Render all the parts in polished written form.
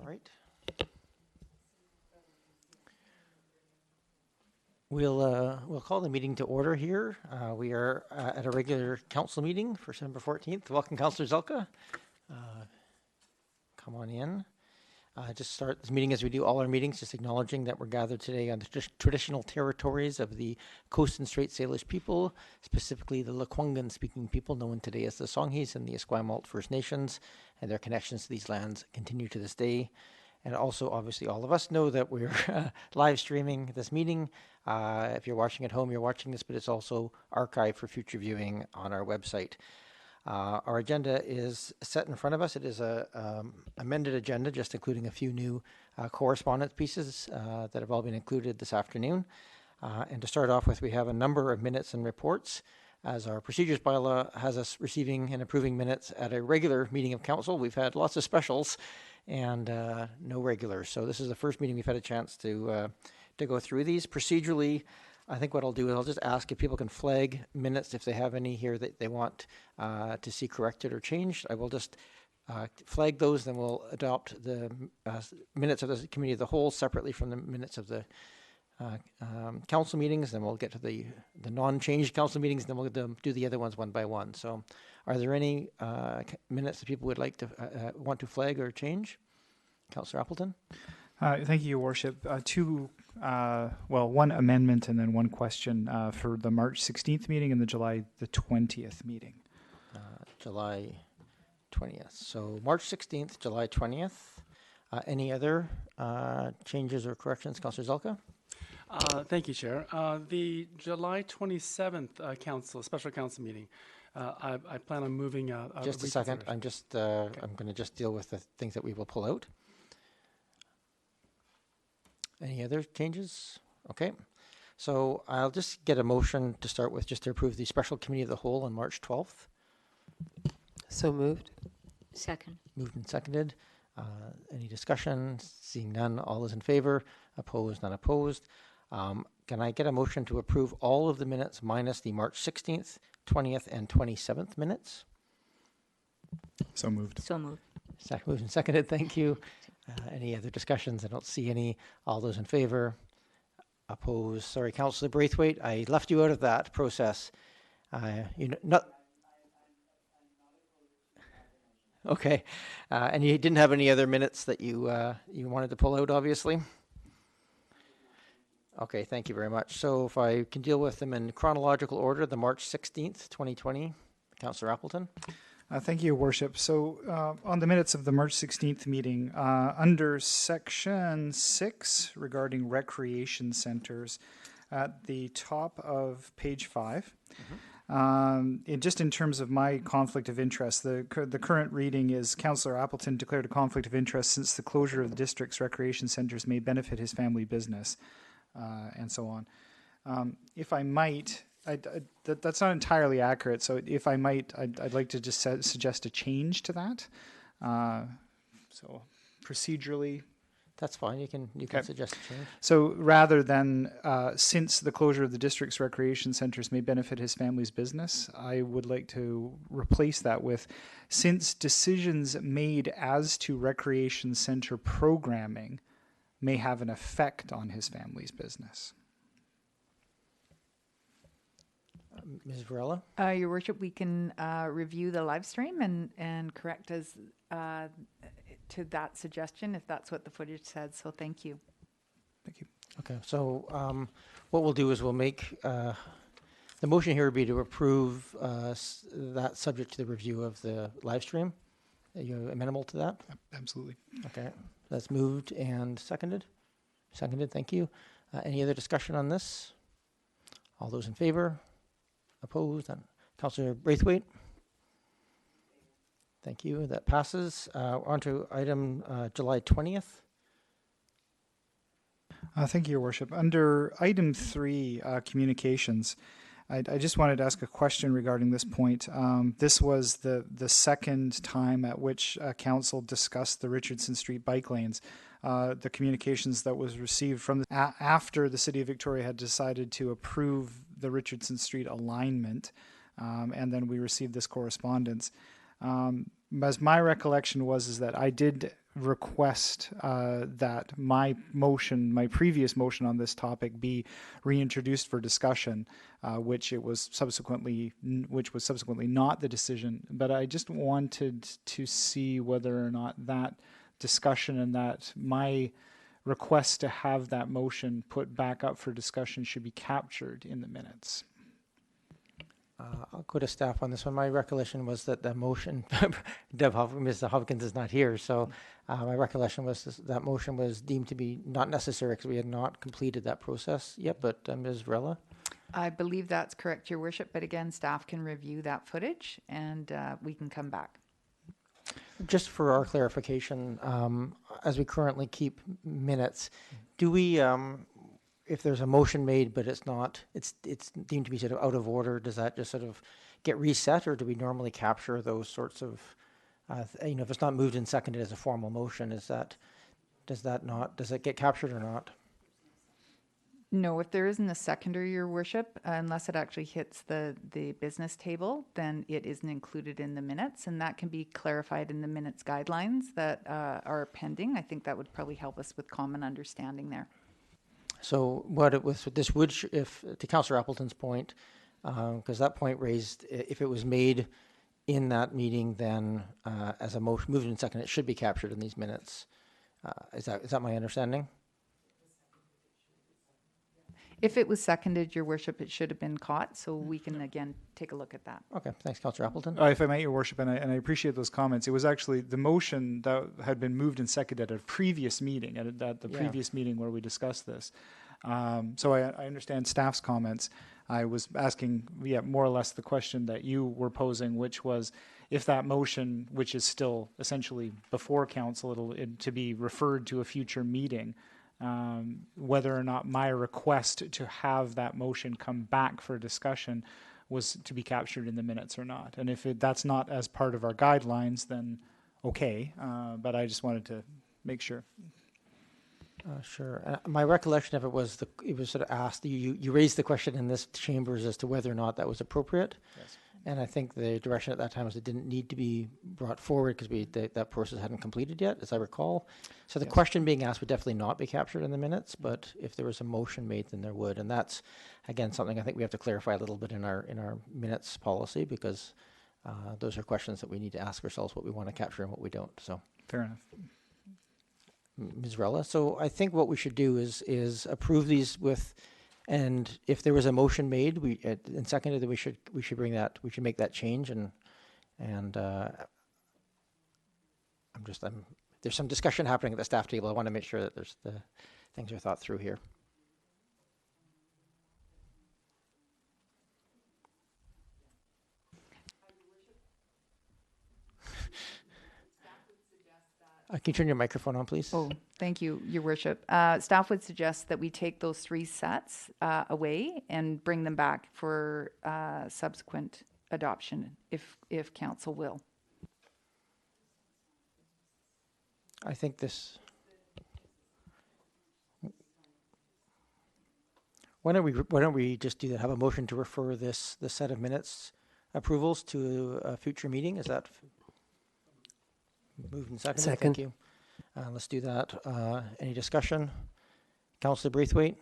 right. We'll call the meeting to order here. We are at a regular council meeting for December 14th. Welcome, Councillor Zelka. Come on in. Just start this meeting as we do all our meetings, just acknowledging that we're gathered today on the traditional territories of the Coast and Strait Salish people, specifically the Lekwungen speaking people known today as the Songhees and the Esquimalt First Nations, and their connections to these lands continue to this day. And also, obviously, all of us know that we're live streaming this meeting. If you're watching at home, you're watching this, but it's also archived for future viewing on our website. Our agenda is set in front of us. It is a amended agenda, just including a few new correspondence pieces that have all been included this afternoon. And to start off with, we have a number of minutes and reports. As our procedures bylaw has us receiving and approving minutes at a regular meeting of council, we've had lots of specials and no regulars. So this is the first meeting we've had a chance to go through these. Procedurally, I think what I'll do is I'll just ask if people can flag minutes if they have any here that they want to see corrected or changed. I will just flag those, then we'll adopt the minutes of the committee of the whole separately from the minutes of the council meetings. Then we'll get to the non-changed council meetings, then we'll do the other ones one by one. So are there any minutes that people would like to want to flag or change? Councillor Appleton? Thank you, Your Worship. One amendment and then one question for the March 16th meeting and the July the 20th meeting. July 20th. So March 16th, July 20th. Any other changes or corrections? Councillor Zelka? Thank you, Chair. The July 27th special council meeting, I plan on moving just a second. I'm going to just deal with the things that we will pull out. Any other changes? Okay. So I'll just get a motion to start with, just to approve the special committee of the whole on March 12th. So moved. Second. Moved and seconded. Any discussion? Seeing none, all is in favor. Opposed, none opposed. Can I get a motion to approve all of the minutes minus the March 16th, 20th, and 27th minutes? So moved. So moved. Moved and seconded. Thank you. Any other discussions? I don't see any. All those in favor? Opposed? Sorry, Councillor Braithwaite, I left you out of that process. Okay. And you didn't have any other minutes that you wanted to pull out, obviously? Okay, thank you very much. So if I can deal with them in chronological order, the March 16th, 2020, Councillor Appleton. Thank you, Your Worship. So on the minutes of the March 16th meeting, under section 6 regarding recreation centers, at the top of page 5, just in terms of my conflict of interest, the current reading is Councillor Appleton declared a conflict of interest since the closure of the district's recreation centers may benefit his family business, and so on. If I might, that's not entirely accurate. So if I might, I'd like to just suggest a change to that. So procedurally. That's fine. You can suggest a change. So rather than since the closure of the district's recreation centers may benefit his family's business, I would like to replace that with since decisions made as to recreation center programming may have an effect on his family's business. Ms. Varela? Your Worship, we can review the live stream and correct as to that suggestion if that's what the footage said. So thank you. Thank you. Okay, so what we'll do is we'll make the motion here would be to approve that subject to the review of the live stream. Are you amenable to that? Absolutely. Okay, that's moved and seconded. Seconded, thank you. Any other discussion on this? All those in favor? Opposed? Councillor Braithwaite? Thank you. That passes. On to item July 20th. Thank you, Your Worship. Under item 3, communications, I just wanted to ask a question regarding this point. This was the second time at which council discussed the Richardson Street bike lanes. The communications that was received from after the City of Victoria had decided to approve the Richardson Street alignment, and then we received this correspondence. As my recollection is that I did request that my previous motion on this topic be reintroduced for discussion, which was subsequently not the decision. But I just wanted to see whether or not that discussion and that my request to have that motion put back up for discussion should be captured in the minutes. I'll go to staff on this one. My recollection was that the motion, Mr. Hopkins is not here, so my recollection was that motion was deemed to be not necessary because we had not completed that process yet. But Ms. Rella? I believe that's correct, Your Worship, but again, staff can review that footage and we can come back. Just for our clarification, as we currently keep minutes, do we, if there's a motion made but it's not, it's deemed to be sort of out of order, does that just sort of get reset, or do we normally capture those sorts of, if it's not moved and seconded as a formal motion, does it get captured or not? No, if there isn't a seconder, Your Worship, unless it actually hits the business table, then it isn't included in the minutes, and that can be clarified in the minutes guidelines that are pending. I think that would probably help us with common understanding there. So what it was, this would, if to Councillor Appleton's point, because that point raised, if it was made in that meeting, then as a motion, moved and seconded, it should be captured in these minutes. Is that my understanding? If it was seconded, Your Worship, it should have been caught, so we can again take a look at that. Okay, thanks, Councillor Appleton. If I might, Your Worship, and I appreciate those comments. It was actually the motion that had been moved and seconded at a previous meeting, at the previous meeting where we discussed this. So I understand staff's comments. I was asking, more or less the question that you were posing, which was if that motion, which is still essentially before council, to be referred to a future meeting, whether or not my request to have that motion come back for discussion was to be captured in the minutes or not. And if that's not as part of our guidelines, then okay. But I just wanted to make sure. Sure. My recollection of it was it was sort of asked, you raised the question in this chambers as to whether or not that was appropriate. Yes. And I think the direction at that time was it didn't need to be brought forward because that process hadn't completed yet, as I recall. So the question being asked would definitely not be captured in the minutes, but if there was a motion made, then there would. And that's, again, something I think we have to clarify a little bit in our minutes policy, because those are questions that we need to ask ourselves, what we want to capture and what we don't. So Fair enough. Ms. Rella, so I think what we should do is approve these with, and if there was a motion made, and seconded, that we should make that change, and there's some discussion happening at the staff table. I want to make sure that the things are thought through here. Can you turn your microphone on, please? Oh, thank you, Your Worship. Staff would suggest that we take those 3 sets away and bring them back for subsequent adoption, if council will. I think this. Why don't we just do that? Have a motion to refer the set of minutes approvals to a future meeting? Is that moved and seconded? Second. Thank you. Let's do that. Any discussion? Councillor Braithwaite?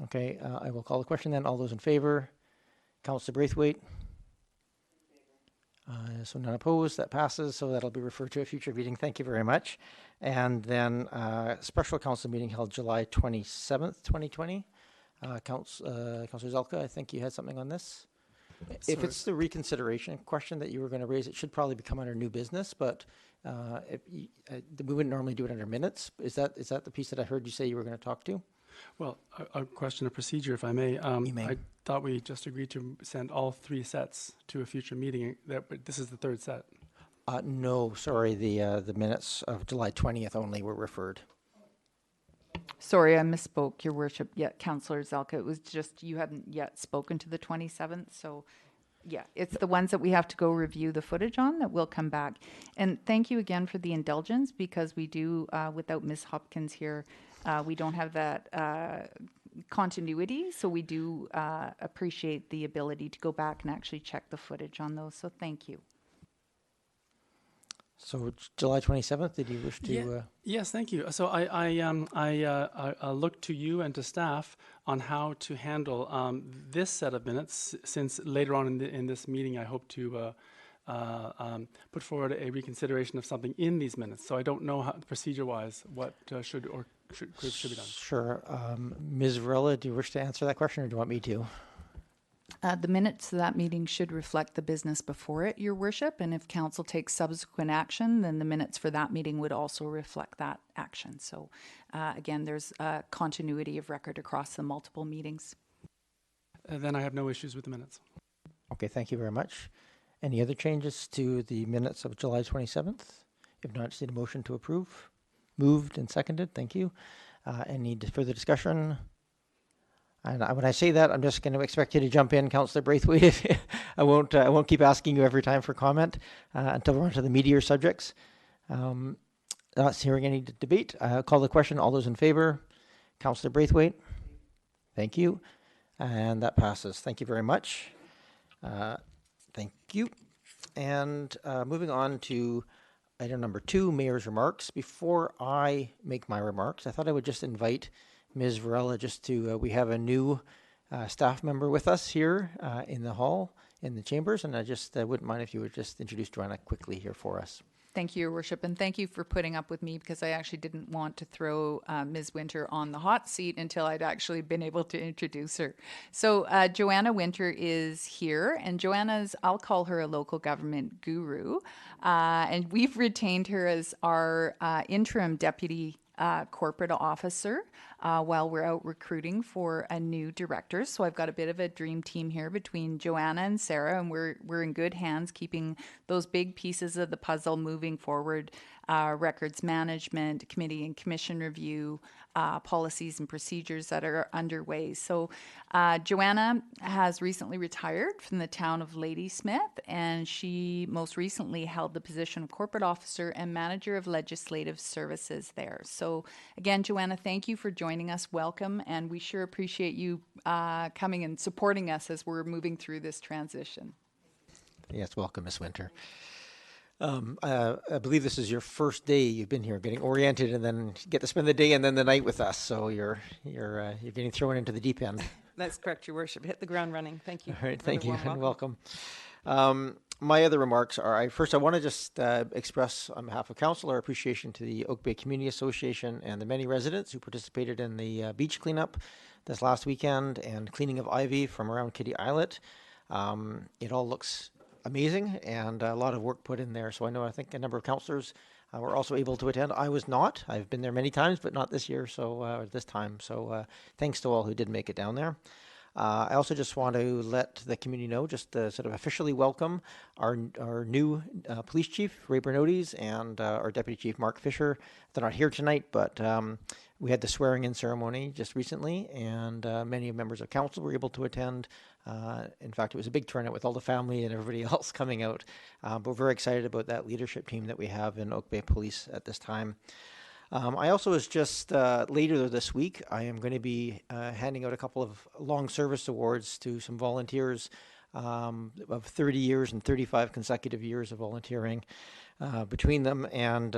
Okay, I will call the question then. All those in favor? Councillor Braithwaite? So none opposed, that passes, so that'll be referred to a future meeting. Thank you very much. And then special council meeting held July 27th, 2020. Councillor Zelka, I think you had something on this. If it's the reconsideration question that you were going to raise, it should probably become under new business, but we wouldn't normally do it under minutes. Is that the piece that I heard you say you were going to talk to? Well, a question of procedure, if I may. You may. I thought we just agreed to send all 3 sets to a future meeting. But this is the 3rd set. No, sorry, the minutes of July 20th only were referred. Sorry, I misspoke, Your Worship. Yeah, Councillor Zelka, it was just you hadn't yet spoken to the 27th, so yeah, it's the ones that we have to go review the footage on that will come back. And thank you again for the indulgence, because we do, without Ms. Hopkins here, we don't have that continuity, so we do appreciate the ability to go back and actually check the footage on those, so thank you. So July 27th, did you wish to? Yeah. Yes, thank you. So I look to you and to staff on how to handle this set of minutes, since later on in this meeting I hope to put forward a reconsideration of something in these minutes. So I don't know how procedure-wise what should be done. Sure. Ms. Varela, do you wish to answer that question, or do you want me to? The minutes of that meeting should reflect the business before it, Your Worship, and if council takes subsequent action, then the minutes for that meeting would also reflect that action. So again, there's a continuity of record across the multiple meetings. Then I have no issues with the minutes. Okay, thank you very much. Any other changes to the minutes of July 27th? If not, just need a motion to approve. Moved and seconded, thank you. Any further discussion? And when I say that, I'm just going to expect you to jump in, Councillor Braithwaite. I won't keep asking you every time for comment until we're on to the meatier subjects. Not hearing any debate. Call the question. All those in favor? Councillor Braithwaite? Thank you. And that passes. Thank you very much. Thank you. And moving on to item number 2, Mayor's remarks. Before I make my remarks, I thought I would just invite Ms. Varela just to, we have a new staff member with us here in the hall, in the chambers, and I just wouldn't mind if you would just introduce Joanna quickly here for us. Thank you, Your Worship, and thank you for putting up with me, because I actually didn't want to throw Ms. Winter on the hot seat until I'd actually been able to introduce her. So Joanna Winter is here, and Joanna's, I'll call her a local government guru, and we've retained her as our interim deputy corporate officer while we're out recruiting for a new director. So I've got a bit of a dream team here between Joanna and Sarah, and we're in good hands keeping those big pieces of the puzzle moving forward. Records management, committee and commission review, policies and procedures that are underway. So Joanna has recently retired from the town of Ladysmith, and she most recently held the position of corporate officer and manager of legislative services there. So again, Joanna, thank you for joining us. Welcome, and we sure appreciate you coming and supporting us as we're moving through this transition. Yes, welcome, Ms. Winter. I believe this is your first day you've been here, getting oriented, and then get to spend the day and then the night with us. So you're getting thrown into the deep end. That's correct, Your Worship. Hit the ground running. Thank you. All right, thank you, Warm and welcome. My other remarks are, I want to just express on behalf of council our appreciation to the Oak Bay Community Association and the many residents who participated in the beach cleanup this last weekend and cleaning of ivy from around Kitty Islet. It all looks amazing, and a lot of work put in there. So I think a number of councillors were also able to attend. I was not. I've been there many times, but not this year, or this time. So thanks to all who did make it down there. I also just want to let the community know, just to sort of officially welcome our new police chief, Ray Bernodes, and our deputy chief, Mark Fisher. They're not here tonight, but we had the swearing-in ceremony just recently, and many members of council were able to attend. In fact, it was a big turnout with all the family and everybody else coming out. But we're very excited about that leadership team that we have in Oak Bay Police at this time. I also was just later this week, I am going to be handing out a couple of long service awards to some volunteers of 30 years and 35 consecutive years of volunteering between them. And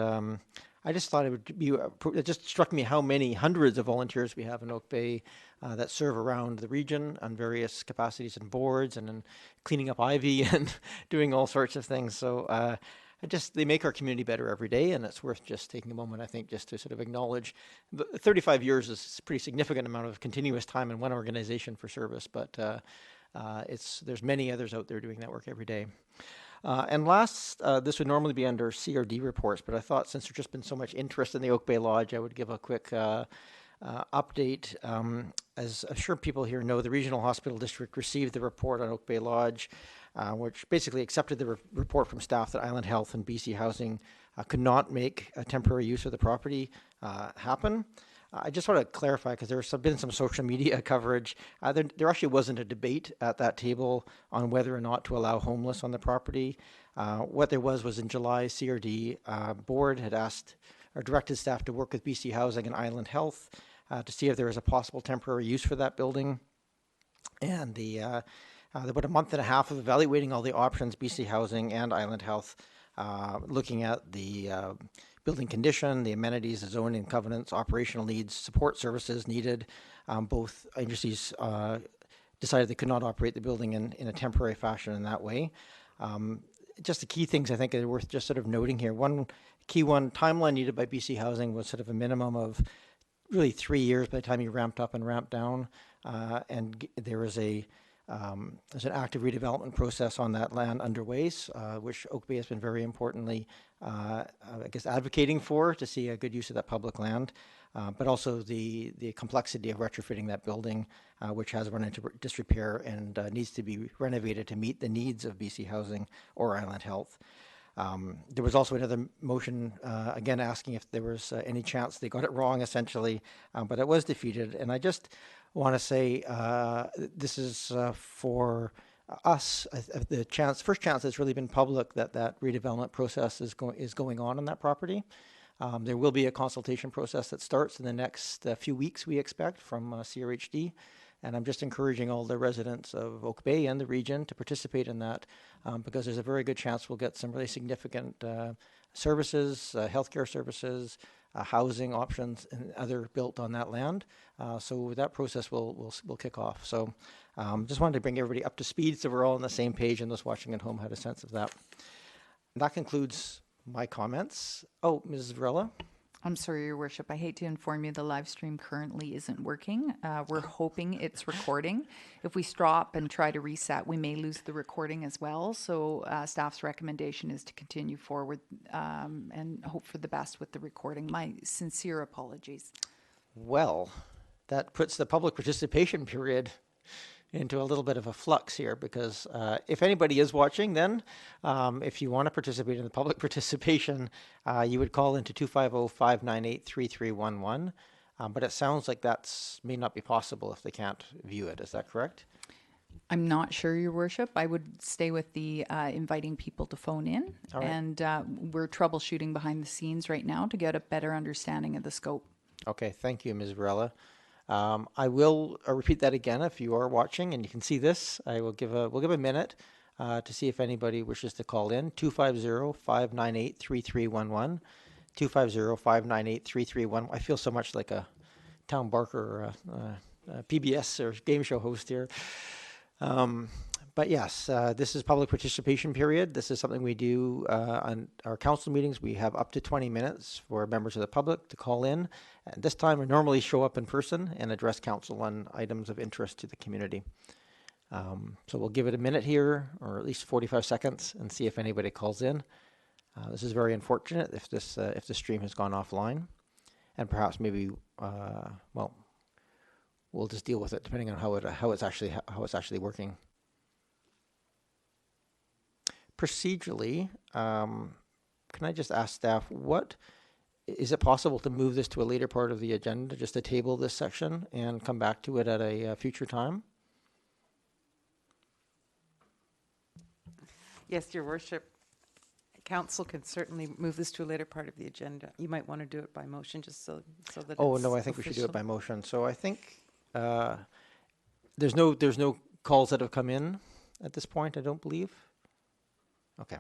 I just thought it would be, it just struck me how many hundreds of volunteers we have in Oak Bay that serve around the region on various capacities and boards and in cleaning up ivy and doing all sorts of things. So they make our community better every day, and it's worth just taking a moment, I think, just to sort of acknowledge. 35 years is a pretty significant amount of continuous time in one organization for service, but there's many others out there doing that work every day. And last, this would normally be under CRD reports, but I thought since there's just been so much interest in the Oak Bay Lodge, I would give a quick update. As I'm sure people here know, the Regional Hospital District received the report on Oak Bay Lodge, which basically accepted the report from staff that Island Health and BC Housing could not make a temporary use of the property happen. I just want to clarify, because there's been some social media coverage. There actually wasn't a debate at that table on whether or not to allow homeless on the property. What there was in July, CRD board had asked or directed staff to work with BC Housing and Island Health to see if there was a possible temporary use for that building. And about a month and a half of evaluating all the options, BC Housing and Island Health looking at the building condition, the amenities, the zoning covenants, operational needs, support services needed. Both agencies decided they could not operate the building in a temporary fashion in that way. Just the key things I think are worth just sort of noting here. One timeline needed by BC Housing was sort of a minimum of really 3 years by the time you ramped up and ramped down. There was there's an active redevelopment process on that land underway, which Oak Bay has been very importantly, I guess, advocating for to see a good use of that public land, but also the complexity of retrofitting that building, which has run into disrepair and needs to be renovated to meet the needs of BC Housing or Island Health. There was also another motion, again, asking if there was any chance they got it wrong, essentially, but it was defeated. And I just want to say this is for us, the first chance that's really been public that redevelopment process is going on that property. There will be a consultation process that starts in the next few weeks, we expect, from CRHD. And I'm just encouraging all the residents of Oak Bay and the region to participate in that because there's a very good chance we'll get some really significant services, healthcare services, housing options, and other built on that land. So that process will kick off. So just wanted to bring everybody up to speed so we're all on the same page and those watching at home had a sense of that. And that concludes my comments. Oh, Mrs. Varela. I'm sorry, Your Worship. I hate to inform you the live stream currently isn't working. We're hoping it's recording. If we stop and try to reset, we may lose the recording as well. So staff's recommendation is to continue forward and hope for the best with the recording. My sincere apologies. Well, that puts the public participation period into a little bit of a flux here because if anybody is watching, then if you want to participate in the public participation, you would call into 250-598-3311. But it sounds like that's may not be possible if they can't view it. Is that correct? I'm not sure, Your Worship. I would stay with the inviting people to phone in. All right. And we're troubleshooting behind the scenes right now to get a better understanding of the scope. Okay, thank you, Ms. Varela. I will repeat that again if you are watching and you can see this. We'll give a minute to see if anybody wishes to call in. 250-598-3311. 250-598-3311. I feel so much like a Town Barker PBS or game show host here. But yes, this is public participation period. This is something we do on our council meetings. We have up to 20 minutes for members of the public to call in. And this time we normally show up in person and address council on items of interest to the community. So we'll give it a minute here, or at least 45 seconds, and see if anybody calls in. This is very unfortunate if the stream has gone offline, and perhaps maybe we'll just deal with it depending on how it's actually working. Procedurally, can I just ask staff, is it possible to move this to a later part of the agenda, just to table this section and come back to it at a future time? Yes, Your Worship. Council can certainly move this to a later part of the agenda. You might want to do it by motion just so that Oh, it's no, I think we should do it official. by motion. So I think there's no calls that have come in at this point, I don't believe. Okay.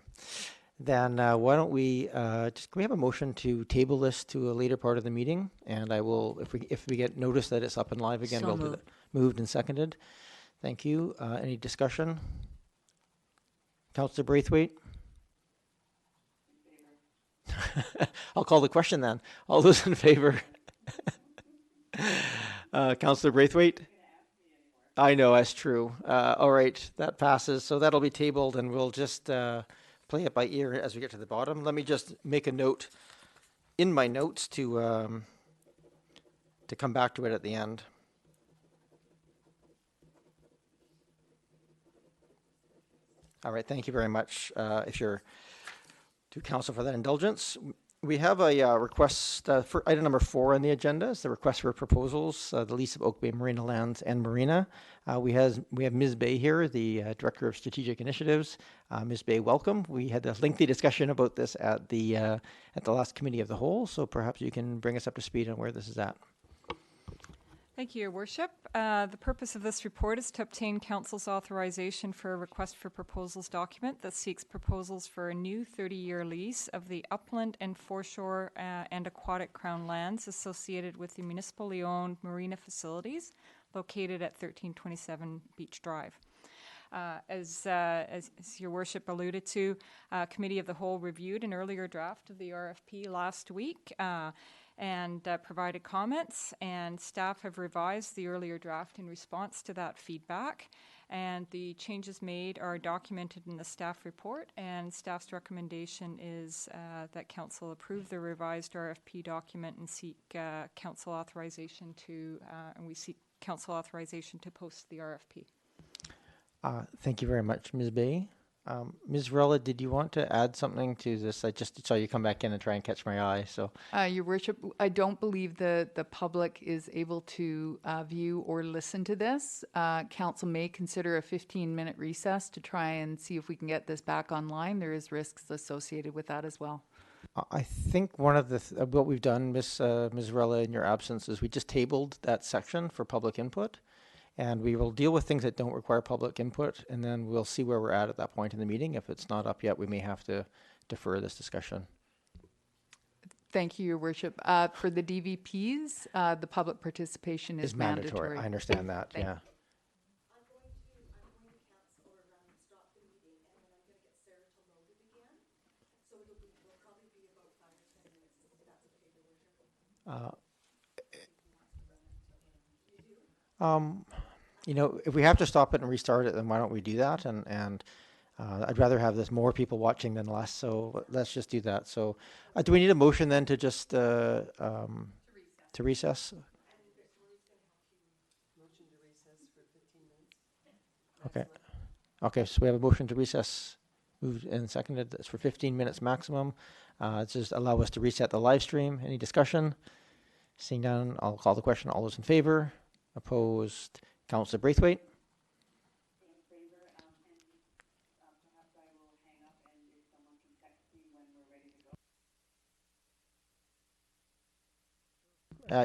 Then why don't we can we have a motion to table this to a later part of the meeting? And I will, if we get notice that it's up and live again, So we'll do moved. that. Moved and seconded. Thank you. Any discussion? Councillor Braithwaite? I'll call the question then. All those in favor? Councillor Braithwaite? I know, that's true. All right, that passes. So that'll be tabled and we'll just play it by ear as we get to the bottom. Let me just make a note in my notes to come back to it at the end. All right, thank you very much. If you're to council for that indulgence. We have a request for item number 4 on the agenda. It's the request for proposals, the lease of Oak Bay Marina Lands and Marina. We have Ms. Bay here, the Director of Strategic Initiatives. Ms. Bay, welcome. We had a lengthy discussion about this at the last Committee of the Whole, so perhaps you can bring us up to speed on where this is at. Thank you, Your Worship. The purpose of this report is to obtain Council's authorization for a request for proposals document that seeks proposals for a new 30-year lease of the upland and foreshore and aquatic crown lands associated with the municipally owned marina facilities located at 1327 Beach Drive. As Your Worship alluded to, Committee of the Whole reviewed an earlier draft of the RFP last week and provided comments, and staff have revised the earlier draft in response to that feedback. And the changes made are documented in the staff report, and staff's recommendation is that Council approve the revised RFP document and seek Council authorization to, post the RFP. Thank you very much, Ms. Bay. Ms. Varela, did you want to add something to this? I just saw you come back in and try and catch my eye. So, Your Worship, I don't believe the public is able to view or listen to this. Council may consider a 15-minute recess to try and see if we can get this back online. There is risks associated with that as well. I think one of the what we've done, Ms. Varela, in your absence, is we just tabled that section for public input. And we will deal with things that don't require public input, and then we'll see where we're at that point in the meeting. If it's not up yet, we may have to defer this discussion. Thank you, Your Worship. For the DVPs, the public participation is mandatory. I understand that, Thank yeah. You know, if we have to stop it and restart it, then why don't we do that? And I'd rather have this more people watching than less, so let's just do that. So do we need a motion then to just to recess? Okay. Okay, so we have a motion to recess, moved and seconded. That's for 15 minutes maximum. Just allow us to reset the live stream. Any discussion? Seeing none, I'll call the question. All those in favor? Opposed? Councillor Braithwaite?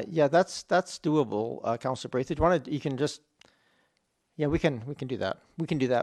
Yeah, that's doable, Councillor Braithwaite. You can just, yeah, we can do that. We can do that.